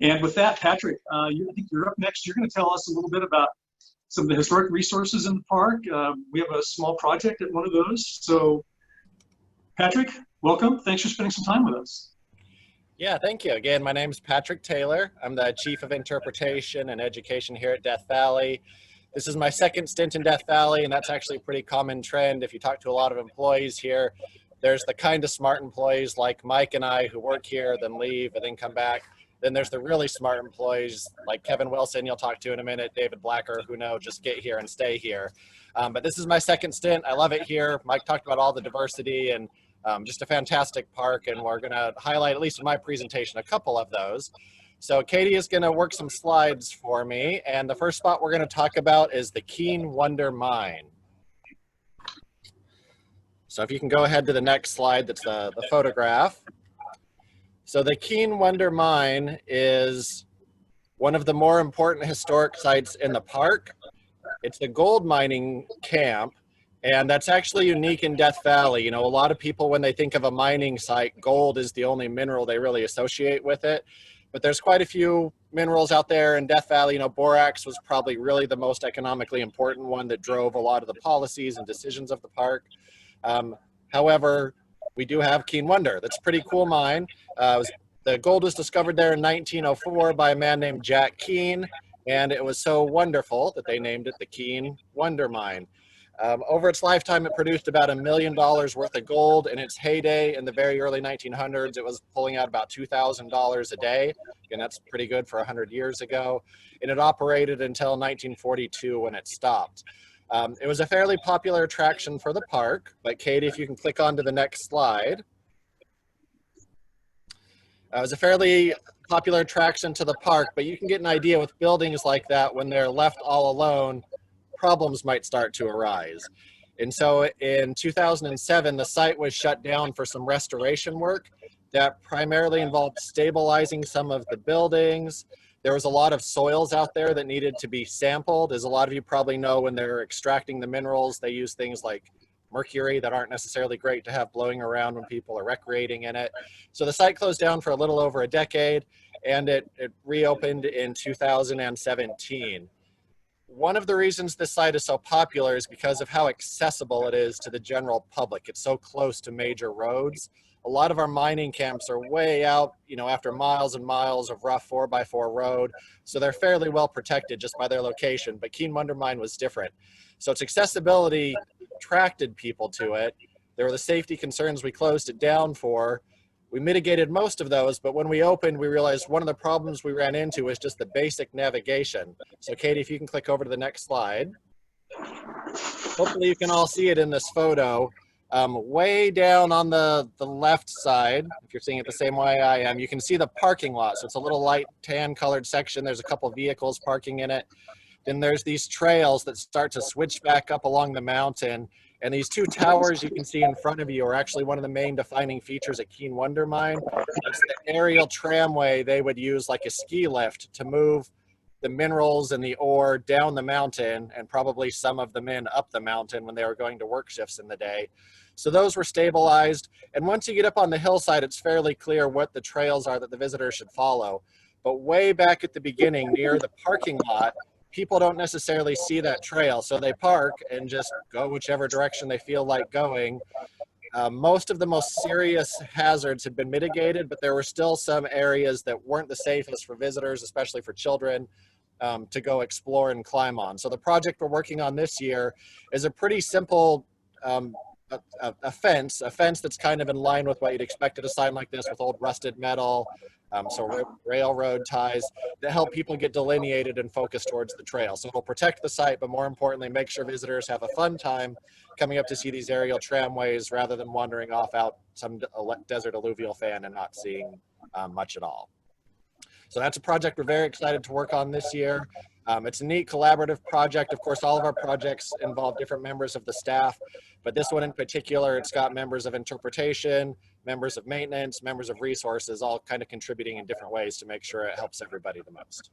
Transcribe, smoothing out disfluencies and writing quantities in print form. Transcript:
And with that, Patrick, I think you're up next. You're going to tell us a little bit about some of the historic resources in the park. We have a small project at one of those. So, Patrick, welcome. Thanks for spending some time with us. Yeah, thank you. Again, my name is Patrick Taylor. I'm the Chief of Interpretation and Education here at Death Valley. This is my second stint in Death Valley, and that's actually a pretty common trend. If you talk to a lot of employees here, there's the kind of smart employees like Mike and I who work here, then leave, and then come back. Then there's the really smart employees like Kevin Wilson, you'll talk to in a minute, David Blacker, who know just get here and stay here. But this is my second stint. I love it here. Mike talked about all the diversity and just a fantastic park, and we're going to highlight, at least in my presentation, a couple of those. So Katie is going to work some slides for me, and the first spot we're going to talk about is the Keane Wonder Mine. So if you can go ahead to the next slide, that's the photograph. So the Keane Wonder Mine is one of the more important historic sites in the park. It's a gold mining camp, and that's actually unique in Death Valley. You know, a lot of people, when they think of a mining site, gold is the only mineral they really associate with it. But there's quite a few minerals out there in Death Valley. You know, borax was probably really the most economically important one that drove a lot of the policies and decisions of the park. However, we do have Keane Wonder. That's a pretty cool mine. The gold was discovered there in 1904 by a man named Jack Keane, and it was so wonderful that they named it the Keane Wonder Mine. Over its lifetime, it produced about $1 million worth of gold. In its heyday, in the very early 1900s, it was pulling out about $2,000 a day, and that's pretty good for 100 years ago. And it operated until 1942 when it stopped. It was a fairly popular attraction for the park, but Katie, if you can click on to the next slide. It was a fairly popular attraction to the park, but you can get an idea with buildings like that, when they're left all alone, problems might start to arise. And so in 2007, the site was shut down for some restoration work that primarily involved stabilizing some of the buildings. There was a lot of soils out there that needed to be sampled. As a lot of you probably know, when they're extracting the minerals, they use things like mercury that aren't necessarily great to have blowing around when people are recreating in it. So the site closed down for a little over a decade, and it reopened in 2017. One of the reasons this site is so popular is because of how accessible it is to the general public. It's so close to major roads. A lot of our mining camps are way out, you know, after miles and miles of rough 4x4 road. So they're fairly well protected just by their location, but Keane Wonder Mine was different. So its accessibility attracted people to it. There were the safety concerns we closed it down for. We mitigated most of those, but when we opened, we realized one of the problems we ran into was just the basic navigation. So Katie, if you can click over to the next slide. Hopefully you can all see it in this photo. Way down on the left side, if you're seeing it the same way I am, you can see the parking lot. So it's a little light tan colored section. There's a couple of vehicles parking in it. Then there's these trails that start to switch back up along the mountain. And these two towers you can see in front of you are actually one of the main defining features at Keane Wonder Mine. It's the aerial tramway they would use like a ski lift to move the minerals and the ore down the mountain, and probably some of the men up the mountain when they were going to work shifts in the day. So those were stabilized. And once you get up on the hillside, it's fairly clear what the trails are that the visitors should follow. But way back at the beginning, near the parking lot, people don't necessarily see that trail. So they park and just go whichever direction they feel like going. Most of the most serious hazards had been mitigated, but there were still some areas that weren't the safest for visitors, especially for children, to go explore and climb on. So the project we're working on this year is a pretty simple a fence that's kind of in line with what you'd expect at a sign like this, with old rusted metal, so railroad ties that help people get delineated and focus towards the trail. So it'll protect the site, but more importantly, make sure visitors have a fun time coming up to see these aerial tramways rather than wandering off out some desert alluvial fan and not seeing much at all. So that's a project we're very excited to work on this year. It's a neat collaborative project. Of course, all of our projects involve different members of the staff, but this one in particular, it's got members of interpretation, members of maintenance, members of resources, all kind of contributing in different ways to make sure it helps everybody the most.